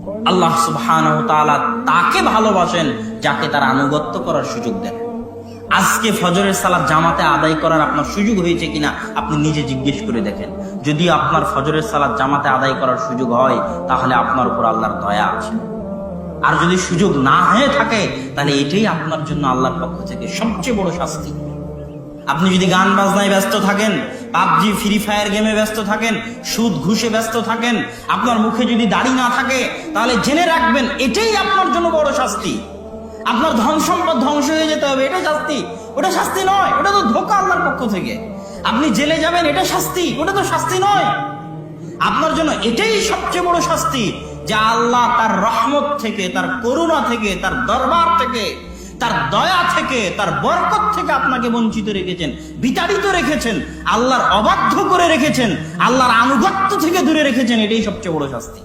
আল্লাহ সুবহানাহু ওয়া তাআলা তাকে ভালোবাসেন যাকে তার আনুগত্য করার সুযোগ দেন। আজকে ফজরের সালাত জামাতে আদায় করার আপনার সুযোগ হয়েছে কিনা আপনি নিজে জিজ্ঞেস করে দেখেন। যদি আপনার ফজরের সালাত জামাতে আদায় করার সুযোগ হয় তাহলে আপনার উপর আল্লাহর দয়া আছে। আর যদি সুযোগ না হয়ে থাকে তাহলে এটাই আপনার জন্য আল্লাহর পক্ষ থেকে সবচেয়ে বড় শাস্তি। আপনি যদি গান বাজনায় ব্যস্ত থাকেন, পাবজি ফ্রি ফায়ার গেমে ব্যস্ত থাকেন, সুদ ঘুষে ব্যস্ত থাকেন, আপনার মুখে যদি দাড়ি না থাকে, তাহলে জেনে রাখবেন এটাই আপনার জন্য বড় শাস্তি। আপনার ধন সম্পদ ধ্বংস হয়ে যেতে হবে, এটা শাস্তি। ওটা শাস্তি নয়, ওটা তো ধোঁকা আল্লাহর পক্ষ থেকে। আপনি জেলে যাবেন, এটা শাস্তি, ওটা তো শাস্তি নয়। আপনার জন্য এটাই সবচেয়ে বড় শাস্তি যে আল্লাহ তার রহমত থেকে, তার করুণা থেকে, তার দরবার থেকে, তার দয়া থেকে, তার বরকত থেকে আপনাকে বঞ্চিত রেখেছেন, বিতাড়িত রেখেছেন, আল্লাহর অবাধ্য করে রেখেছেন, আল্লাহর আনুগত্য থেকে দূরে রেখেছেন। এটাই সবচেয়ে বড় শাস্তি।